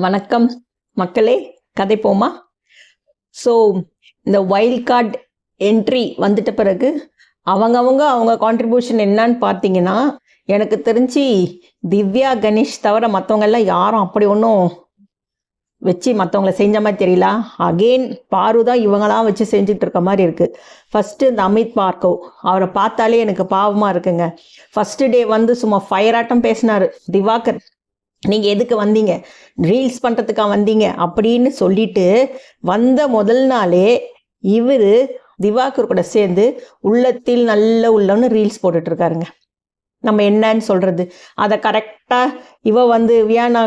வணக்கம் மக்களே, கதை போமா. ஸோ இந்த வைல்ட் கார்டு என்ட்ரி வந்துட்ட பிறகு அவங்க கான்ட்ரிபியூஷன் என்னன்னு பார்த்தீங்கன்னா, எனக்கு தெரிஞ்சு திவ்யா கணேஷ் தவிர மற்றவங்க எல்லாம் யாரும் அப்படி ஒன்றும் வச்சு மற்றவங்கள செஞ்ச மாதிரி தெரியல. அகெயின் பாரு தான் இவங்களாம் வச்சு செஞ்சுட்டு இருக்க மாதிரி இருக்குது. ஃபஸ்ட்டு இந்த அமித் பார்கவ், அவரை பார்த்தாலே எனக்கு பாவமாக இருக்குங்க. ஃபஸ்ட்டு டே வந்து சும்மா ஃபயர் ஆட்டம் பேசினார். திவாகர், நீங்கள் எதுக்கு வந்தீங்க, ரீல்ஸ் பண்ணுறதுக்காக வந்தீங்க அப்படின்னு சொல்லிட்டு வந்த முதல் நாளே இவர் திவாகர் கூட சேர்ந்து உள்ளத்தில் நல்ல உள்ளன்னு ரீல்ஸ் போட்டுட்ருக்காருங்க. நம்ம என்னன்னு சொல்கிறது, அதை கரெக்டாக இவ வந்து வியானா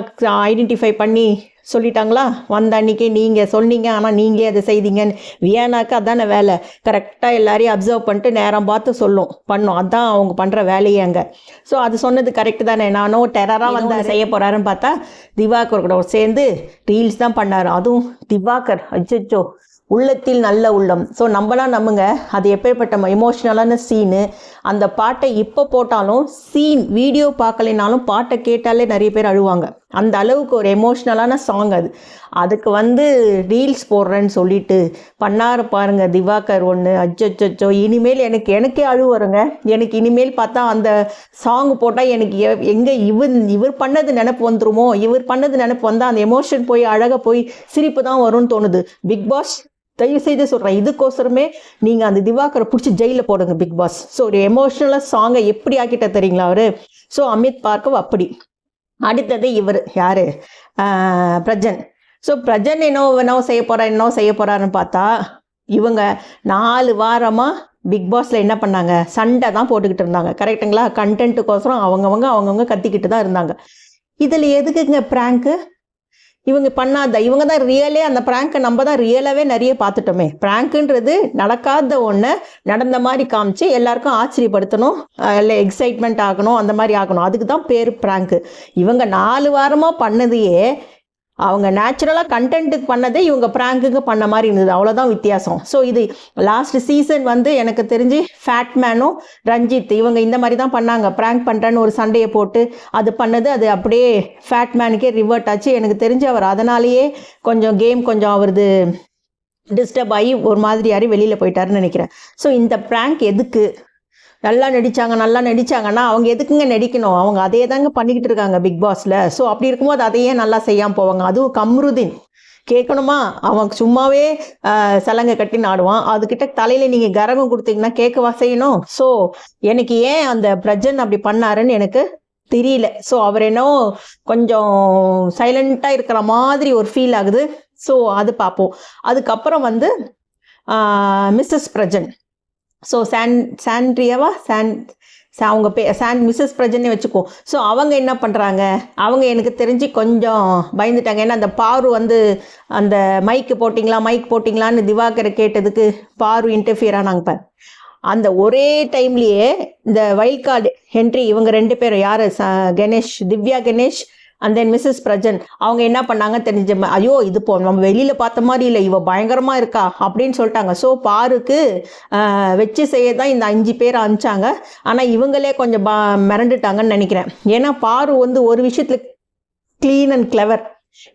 ஐடென்டிஃபை பண்ணி சொல்லிட்டாங்களா. வந்த அன்றைக்கி நீங்கள் சொன்னீங்க, ஆனால் நீங்கள் அதை செய்தீங்கன்னு. வியானாக்கு அதான வேலை, கரெக்டாக எல்லாரையும் அப்சர்வ் பண்ணிட்டு நேரம் பார்த்து பண்ணோம். அதுதான் அவங்க பண்ணுற வேலையே அங்கே. ஸோ அது சொன்னது கரெக்டு தானே. நானும் டெரராக வந்து செய்ய போகிறாருன்னு பார்த்தா திவாகர் கூட சேர்ந்து ரீல்ஸ் தான் பண்ணார். அதுவும் திவாகர் அச்சோ உள்ளத்தில் நல்ல உள்ளம். ஸோ நம்மளாம் நம்புங்க, அது எப்பேற்பட்ட எமோஷ்னலான சீனு. அந்த பாட்டை இப்போ போட்டாலும் சீன் வீடியோ பார்க்கலைனாலும் பாட்டை கேட்டாலே நிறைய பேர் அழுவாங்க. அந்த அளவுக்கு ஒரு எமோஷ்னலான சாங் அது. அதுக்கு வந்து ரீல்ஸ் போடுறேன்னு சொல்லிட்டு பண்ணாரு பாருங்க திவாகர் ஒன்று. அச்சோ இனிமேல் எனக்கே அழு வருங்க. எனக்கு இனிமேல் பார்த்தா அந்த சாங் போட்டால் எனக்கு எங்கே இவர் பண்ணது நினப்பு வந்துருமோ, இவர் பண்ணது நினப்பு வந்தால் அந்த எமோஷன் போய் அழகாக போய் சிரிப்பு தான் வரும்னு தோணுது. பிக் பாஸ் தயவு செய்து சொல்கிறேன், இதுக்கோசரமே நீங்கள் அந்த திவாகரை பிடிச்சி ஜெயிலில் போடுங்க பிக் பாஸ். ஸோ ஒரு எமோஷ்னலாக சாங்கை எப்படி ஆக்கிட்ட தெரியுங்களா அவர். ஸோ அமித் பார்கவ் அப்படி. அடுத்தது இவர் யார், பிரஜன். ஸோ பிரஜன் என்ன செய்ய போகிறாருன்னு பார்த்தா இவங்க 4 வாரமாக பிக் பாஸில் என்ன பண்ணாங்க, சண்டை தான் போட்டுக்கிட்டு இருந்தாங்க. கரெக்டுங்களா. கண்டென்ட்டுக்கோசரம் அவங்கவுங்க கத்திக்கிட்டு தான் இருந்தாங்க. இதில் எதுக்குங்க ப்ராங்க்கு இவங்க பண்ணாத? இவங்க தான் ரியலே, அந்த ப்ராங்கை நம்ம தான் ரியலாகவே நிறைய பார்த்துட்டோமே. ப்ராங்க்குன்றது நடக்காத ஒன்று நடந்த மாதிரி காமிச்சு எல்லாருக்கும் ஆச்சரியப்படுத்தணும், இல்லை எக்ஸைட்மெண்ட் ஆகணும், அந்த மாதிரி ஆகணும். அதுக்கு தான் பேர் ப்ராங்க்கு. இவங்க 4 வாரமாக பண்ணதையே அவங்க நேச்சுரலாக கண்டென்ட்டுக்கு பண்ணதே இவங்க ப்ராங்குக்கு பண்ண மாதிரி இருந்தது. அவ்வளோதான் வித்தியாசம். ஸோ இது லாஸ்ட் சீசன் வந்து எனக்கு தெரிஞ்சு ஃபேட்மேனும் ரஞ்சித் இவங்க இந்த மாதிரி தான் பண்ணாங்க. ப்ராங்க் பண்ணுறேன்னு ஒரு சண்டையை போட்டு அது பண்ணது, அது அப்படியே ஃபேட்மேனுக்கே ரிவர்ட் ஆச்சு. எனக்கு தெரிஞ்சு அவர் அதனாலேயே கொஞ்சம் அவரது டிஸ்டர்ப் ஆகி ஒரு மாதிரி யாரும் வெளியில் போயிட்டாருன்னு நினைக்கிறேன். ஸோ இந்த ப்ராங்க் எதுக்கு? நல்லா நடித்தாங்கன்னா அவங்க எதுக்குங்க நடிக்கணும்? அவங்க அதே தாங்க பண்ணிக்கிட்டு இருக்காங்க பிக் பாஸில். ஸோ அப்படி இருக்கும்போது அதையே நல்லா செய்யாமல் போவாங்க. அதுவும் கம்ருதீன் கேட்கணுமா, அவன் சும்மாவே சலங்கை கட்டி ஆடுவான். அதுக்கிட்ட தலையில் நீங்கள் கரகம் கொடுத்தீங்கன்னா கேட்கவா செய்யணும்? ஸோ எனக்கு ஏன் அந்த பிரஜன் அப்படி பண்ணாருன்னு எனக்கு தெரியல. ஸோ அவர் என்ன கொஞ்சம் சைலண்ட்டாக இருக்கிற மாதிரி ஒரு ஃபீல் ஆகுது. ஸோ அது பார்ப்போம். அதுக்கப்புறம் வந்து மிஸ்ஸஸ் பிரஜன். ஸோ சாண்ட்ரியாவா அவங்க மிஸ்ஸஸ் பிரஜன்னே வச்சுக்கோ. ஸோ அவங்க என்ன பண்ணுறாங்க, அவங்க எனக்கு தெரிஞ்சு கொஞ்சம் பயந்துட்டாங்க. ஏன்னா அந்த பாரு வந்து அந்த மைக் போட்டிங்களான்னு திவாகரை கேட்டதுக்கு பாரு இன்டர்ஃபியர் ஆனாங்க பார். அந்த ஒரே டைம்லேயே இந்த வைல்ட் கார்டு என்ட்ரி இவங்க 2 பேரும் யார், Ganesh, Divya Ganesh and then Mrs Prajan, அவங்க என்ன பண்ணாங்க தெரிஞ்ச, ஐயோ இது நம்ம வெளியில் பார்த்த மாதிரி இல்லை, இவ பயங்கரமாக இருக்கா அப்படின்னு சொல்லிட்டாங்க. ஸோ பாருக்கு வச்சு செய்ய தான் இந்த 5 பேர் அனுப்பிச்சாங்க. ஆனால் இவங்களே கொஞ்சம் மிரண்டுட்டாங்கன்னு நினைக்கிறேன். ஏன்னா பாரு வந்து ஒரு விஷயத்தில் க்ளீன் அண்ட் கிளவர்.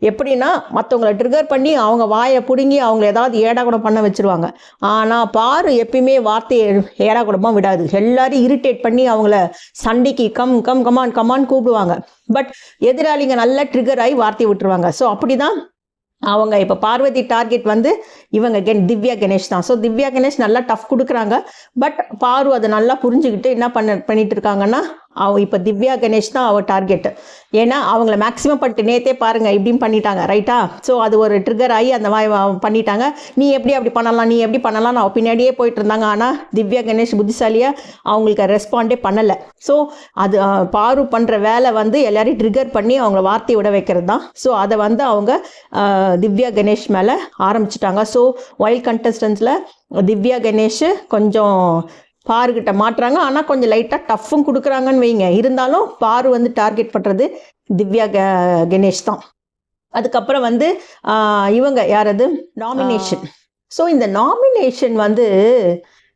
எப்படின்னா மற்றவங்களை ட்ரிகர் பண்ணி அவங்க வாயை பிடுங்கி அவங்கள ஏதாவது ஏடாகுடம் பண்ண வச்சுருவாங்க. ஆனால் பாரு எப்பயுமே வார்த்தையை ஏடாகுடமாக விடாது. எல்லாரும் இரிட்டேட் பண்ணி அவங்கள சண்டைக்கு கமான் கூப்பிடுவாங்க. பட் எதிராளிங்க நல்லா ட்ரிகர் ஆகி வார்த்தையை விட்டுருவாங்க. ஸோ அப்படி தான் அவங்க இப்போ பார்வதி டார்கெட் வந்து இவங்க திவ்யா கணேஷ் தான். ஸோ திவ்யா கணேஷ் நல்லா டஃப் கொடுக்குறாங்க. பட் பாரு அதை நல்லா புரிஞ்சுக்கிட்டு என்ன பண்ணிட்டு இருக்காங்கன்னா, இப்போ திவ்யா கணேஷ் தான் அவள் டார்கெட்டு. ஏன்னா அவங்கள மேக்ஸிமம் பண்ணிட்டு நேற்றே பாருங்கள் இப்படின்னு பண்ணிட்டாங்க, ரைட்டா. ஸோ அது ஒரு ட்ரிகர் ஆகி அந்த மாதிரி பண்ணிட்டாங்க. நீ எப்படி பண்ணலாம் அவள் பின்னாடியே போயிட்டு இருந்தாங்க. ஆனால் திவ்யா கணேஷ் புத்திசாலியாக அவங்களுக்கு ரெஸ்பாண்டே பண்ணலை. ஸோ அது பாரு பண்ணுற வேலை வந்து எல்லாரையும் ட்ரிகர் பண்ணி அவங்கள வார்த்தையை விட வைக்கிறது தான். ஸோ அதை வந்து அவங்க திவ்யா கணேஷ் மேலே ஆரம்பிச்சிட்டாங்க. ஸோ வைல்ட் கண்டஸ்டன்ஸில் திவ்யா கணேஷ் கொஞ்சம் பாருக்கிட்ட மாட்டுறாங்க. ஆனால் கொஞ்சம் லைட்டாக டஃப்பும் கொடுக்குறாங்கன்னு வைங்க. இருந்தாலும் பாரு வந்து டார்கெட் பண்ணுறது திவ்யா கணேஷ் தான். அதுக்கப்புறம் வந்து இவங்க யாரது நாமினேஷன். ஸோ இந்த நாமினேஷன் வந்து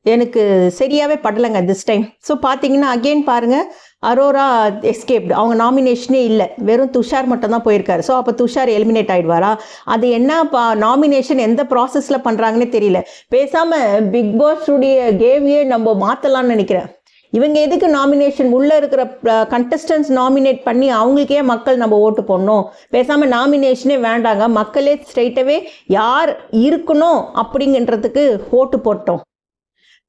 எனக்கு சரியாகவே படலைங்க திஸ் டைம். ஸோ பார்த்தீங்கன்னா அகெயின் பாருங்கள், அரோரா எஸ்கேப்டு, அவங்க நாமினேஷனே இல்லை, வெறும் துஷார் மட்டும் தான் போயிருக்காரு. ஸோ அப்போ துஷார் எலிமினேட் ஆகிடுவாரா? அது என்ன நாமினேஷன் எந்த ப்ராசஸில் பண்ணுறாங்கன்னே தெரியல. பேசாமல் பிக் பாஸுடைய கேமையே நம்ம மாற்றலாம்னு நினைக்கிறேன். இவங்க எதுக்கு நாமினேஷன் உள்ளே இருக்கிற கண்டஸ்டன்ஸ் நாமினேட் பண்ணி அவங்களுக்கே மக்கள் நம்ம ஓட்டு போடணும்? பேசாமல் நாமினேஷனே வேண்டாங்க, மக்களே ஸ்ட்ரைட்டாகவே யார் இருக்கணும் அப்படிங்கன்றதுக்கு ஓட்டு போட்டோம்.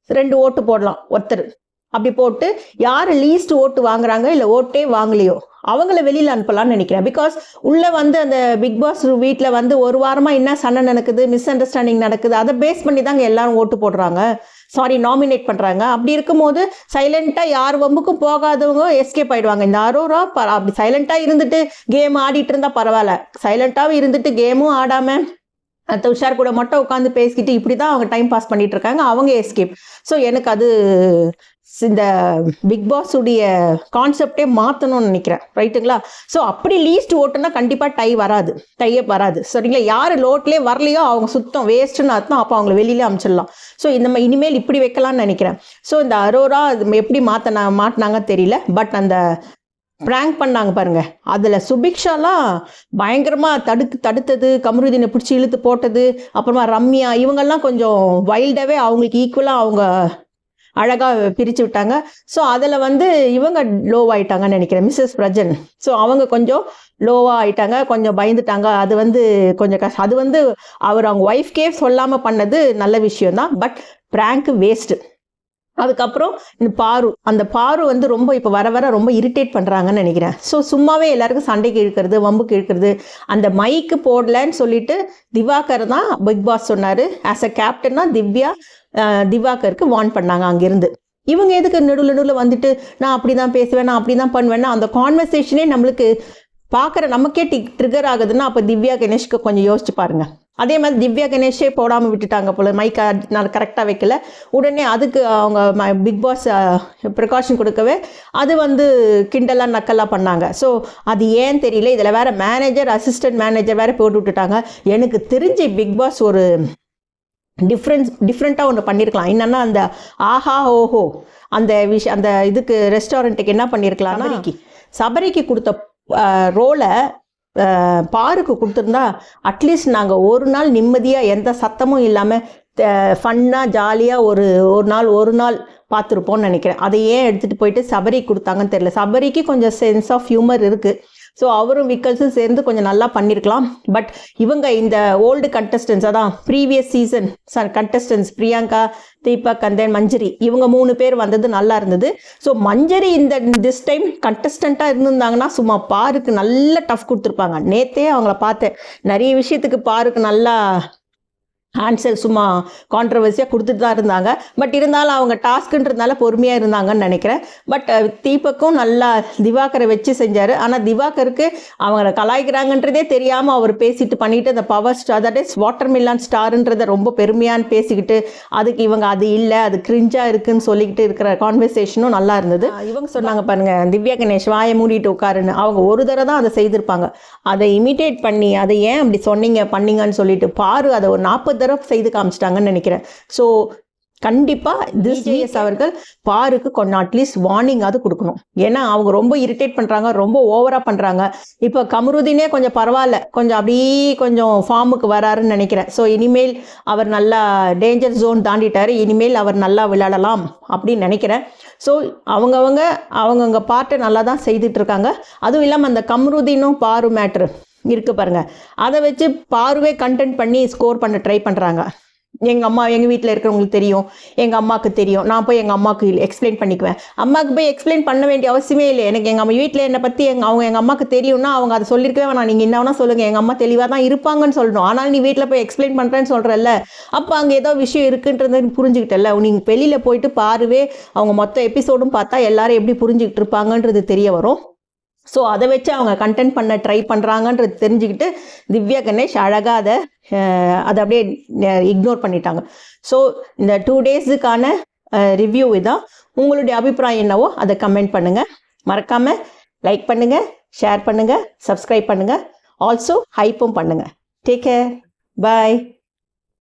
2 ஓட்டு போடலாம் ஒருத்தர். அப்படி போட்டு யார் லீஸ்ட் ஓட்டு வாங்குறாங்க இல்லை ஓட்டே வாங்கலையோ அவங்கள வெளியில் அனுப்பலாம்னு நினைக்கிறேன். பிகாஸ் உள்ளே வந்து அந்த பிக் பாஸ் வீட்டில் வந்து ஒரு வாரமாக என்ன சண்டை நடக்குது, மிஸ் அண்டர்ஸ்டாண்டிங் நடக்குது, அதை பேஸ் பண்ணி தாங்க எல்லாரும் ஓட்டு போடுறாங்க, நாமினேட் பண்ணுறாங்க. அப்படி இருக்கும்போது சைலண்ட்டாக யார் வம்புக்கும் போகாதவங்க எஸ்கேப் ஆகிடுவாங்க. இந்த அரோரா அப்படி சைலண்ட்டாக இருந்துட்டு கேம் ஆடிட்டு இருந்தால் பரவாயில்ல, சைலண்ட்டாகவும் இருந்துட்டு கேமும் ஆடாமல் துஷார் கூட மட்டும் உட்காந்து பேசிக்கிட்டு இப்படி தான் அவங்க டைம் பாஸ் பண்ணிட்டு இருக்காங்க, அவங்க எஸ்கேப். ஸோ எனக்கு அது இந்த பிக் பாஸுடைய கான்செப்டே மாற்றணும்னு நினைக்கிறேன். ரைட்டுங்களா? ஸோ அப்படி லீஸ்ட் ஓட்டுனா கண்டிப்பாக டையே வராது. சரிங்களா? யார் லோட்லேயே வரலையோ அவங்க சுத்தம் வேஸ்ட்டுன்னு அர்த்தம். அப்போ அவங்கள வெளியிலே அனுப்பிச்சிடலாம். ஸோ இந்த இனிமேல் இப்படி வைக்கலாம்னு நினைக்கிறேன். ஸோ இந்த அரோரா எப்படி மாட்டினாங்க தெரியல. பட் அந்த ப்ராங்க் பண்ணாங்க பாருங்க, அதில் சுபிக்ஷாலாம் பயங்கரமாக தடுத்தது, கமருதீனை பிடிச்சி இழுத்து போட்டது, அப்புறமா ரம்யா இவங்கெல்லாம் கொஞ்சம் வைல்டாகவே அவங்களுக்கு ஈக்குவலாக அவங்க அழகாக பிரித்து விட்டாங்க. ஸோ அதில் வந்து இவங்க லோவாகிட்டாங்கன்னு நினைக்கிறேன், மிஸ்ஸஸ் பிரஜன். ஸோ அவங்க கொஞ்சம் லோவாக ஆகிட்டாங்க, கொஞ்சம் பயந்துட்டாங்க. அது வந்து கொஞ்சம் கஷ்டம். அது வந்து அவங்க ஒய்ஃப்கே சொல்லாமல் பண்ணது நல்ல விஷயம்தான். But prank waste. அதுக்கப்புறம் அந்த பாரு வந்து ரொம்ப இப்போ வர ரொம்ப இரிட்டேட் பண்ணுறாங்கன்னு நினைக்கிறேன். ஸோ சும்மாவே எல்லாருக்கும் சண்டைக்கு இழுக்கிறது, வம்புக்கு இழுக்கிறது. அந்த மைக்கு போடலன்னு சொல்லிட்டு திவாகர் தான் பிக் பாஸ் சொன்னார். ஆஸ் அ கேப்டனா திவாகருக்கு வார்ன் பண்ணாங்க அங்கேருந்து. இவங்க எதுக்கு நடுவில் வந்துட்டு நான் அப்படி தான் பேசுவேன், நான் அப்படி தான் பண்ணுவேன்னா, அந்த கான்வர்சேஷனே நம்மளுக்கு பார்க்குற நமக்கே ட்ரிகர் ஆகுதுன்னா அப்போ திவ்யா கணேஷ்க்கு கொஞ்சம் யோசிச்சு பாருங்க. அதே மாதிரி திவ்யா கணேஷே போடாமல் விட்டுட்டாங்க போல, மைக்கை நான் கரெக்டாக வைக்கல. உடனே அதுக்கு அவங்க பிக் பாஸ் ப்ரிகாஷன் கொடுக்கவே அது வந்து கிண்டலாக நக்கலாக பண்ணாங்க. ஸோ அது ஏன் தெரியல. இதில் வேறு மேனேஜர், அசிஸ்டன்ட் மேனேஜர் வேறு போட்டு விட்டுட்டாங்க. எனக்கு தெரிஞ்சு பிக் பாஸ் ஒரு டிஃப்ரெண்ட்டாக ஒன்று பண்ணியிருக்கலாம். என்னென்னா அந்த ஆஹா ஓஹோ அந்த இதுக்கு ரெஸ்டாரண்ட்டுக்கு என்ன பண்ணியிருக்கலாம்னா, சபரிக்கு கொடுத்த ரோலை பாருக்கு கொடுத்துருந்தா அட்லீஸ்ட் நாங்கள் ஒரு நாள் நிம்மதியாக எந்த சத்தமும் இல்லாமல் ஃபன்னாக ஜாலியாக ஒரு நாள் பார்த்துருப்போம்னு நினைக்கிறேன். அதை ஏன் எடுத்துகிட்டு போயிட்டு சபரிக்கு கொடுத்தாங்கன்னு தெரியல. சபரிக்கு கொஞ்சம் சென்ஸ் ஆஃப் ஹியூமர் இருக்குது. ஸோ அவரும் விக்கல்ஸும் சேர்ந்து கொஞ்சம் நல்லா பண்ணியிருக்கலாம். பட் இவங்க இந்த ஓல்டு கண்டஸ்டன்ஸ், அதான் previous season contestants Priyanka, Deepak and then Manjari, இவங்க 3 பேர் வந்தது நல்லா இருந்தது. ஸோ மஞ்சரி திஸ் டைம் கண்டஸ்டண்ட்டாக இருந்திருந்தாங்கன்னா சும்மா பாருக்கு நல்ல டஃப் கொடுத்துருப்பாங்க. நேற்றே அவங்கள பார்த்தேன், நிறைய விஷயத்துக்கு பாருக்கு நல்லா ஆன்சர் சும்மா கான்ட்ரவர்சியாக கொடுத்துட்டு தான் இருந்தாங்க. பட் இருந்தாலும் அவங்க டாஸ்க்குன்றதுனால பொறுமையாக இருந்தாங்கன்னு நினைக்கிறேன். பட் தீபக்கும் நல்லா திவாகரை வச்சு செஞ்சார். ஆனால் திவாகருக்கு அவங்கள கலாய்க்கிறாங்கன்றதே தெரியாமல் அவர் பேசிட்டு பண்ணிட்டு அந்த power star, that is watermelon ஸ்டாருன்றதை ரொம்ப பெருமையான்னு பேசிக்கிட்டு அதுக்கு இவங்க அது இல்லை, அது கிரிஞ்சாக இருக்குன்னு சொல்லிக்கிட்டு இருக்கிற கான்வர்சேஷனும் நல்லா இருந்தது. இவங்க சொன்னாங்க பாருங்க, திவ்யா கணேஷ் வாயை மூடிட்டு உட்காருன்னு. அவங்க ஒரு தடவை தான் அதை செய்திருப்பாங்க. அதை இமிட்டேட் பண்ணி அதை ஏன் அப்படி பண்ணீங்கன்னு சொல்லிட்டு பாரு அதை ஒரு 40 தடவை செய்து காமிச்சிட்டாங்கன்னு நினைக்கிறேன். ஸோ கண்டிப்பாக டிஜேஎஸ் அவர்கள் பாருக்கு கொஞ்சம் அட்லீஸ்ட் வார்னிங்காவது கொடுக்கணும். ஏன்னா அவங்க ரொம்ப இரிட்டேட் பண்ணுறாங்க, ரொம்ப ஓவராக பண்ணுறாங்க. இப்போ கமருதீனே கொஞ்சம் பரவாயில்ல, கொஞ்சம் ஃபார்முக்கு வராருன்னு நினைக்கிறேன். ஸோ இனிமேல் அவர் நல்லா டேஞ்சர் ஜோன் தாண்டிட்டார், இனிமேல் அவர் நல்லா விளையாடலாம் அப்படின்னு நினைக்கிறேன். ஸோ அவங்கவுங்க பார்ட்டை நல்லா தான் செய்துட்ருக்காங்க. அதுவும் இல்லாமல் அந்த கமருதீனும் பாரு மேட்ரு இருக்குது பாருங்கள், அதை வச்சு பாருவே கண்டென்ட் பண்ணி ஸ்கோர் பண்ண ட்ரை பண்ணுறாங்க. எங்கள் வீட்டில் இருக்கிறவங்களுக்கு தெரியும், எங்கள் அம்மாவுக்கு தெரியும், நான் போய் எங்கள் அம்மாவுக்கு எக்ஸ்பிளைன் பண்ணிக்குவேன். அம்மாவுக்கு போய் எக்ஸ்பிளைன் பண்ண வேண்டிய அவசியமே இல்லை. எனக்கு எங்கள் வீட்டில் என்னை பற்றி எங்கள் அம்மாவுக்கு தெரியும்னா அவங்க அதை சொல்லியிருக்கவே வேணாம். நீங்கள் என்ன சொல்லுங்கள், எங்கள் அம்மா தெளிவாக தான் இருப்பாங்கன்னு சொல்லணும். ஆனால் நீ வீட்டில் போய் எக்ஸ்பிளைன் பண்ணுறேன்னு சொல்கிறல்ல, அப்போ அங்கே ஏதோ விஷயம் இருக்குன்றதை புரிஞ்சுக்கிட்டல. நீங்கள் வெளியில் போயிட்டு பாருவே அவங்க மொத்த எபிசோடும் பார்த்தா எல்லாரும் எப்படி புரிஞ்சுக்கிட்டு இருப்பாங்கன்றது தெரிய வரும். ஸோ அதை வச்சு அவங்க கண்டென்ட் பண்ண ட்ரை பண்ணுறாங்கன்றது தெரிஞ்சுக்கிட்டு திவ்யா கணேஷ் அழகாக அதை அப்படியே இக்னோர் பண்ணிட்டாங்க. ஸோ இந்த 2 டேஸுக்கான ரிவ்யூ இதான். உங்களுடைய அபிப்பிராயம் என்னவோ அதை கமெண்ட் பண்ணுங்கள். மறக்காமல் லைக் பண்ணுங்கள், ஷேர் பண்ணுங்கள், சப்ஸ்கிரைப் பண்ணுங்கள், ஆல்சோ ஹைப்பும் பண்ணுங்கள். டேக் கேர், பாய்.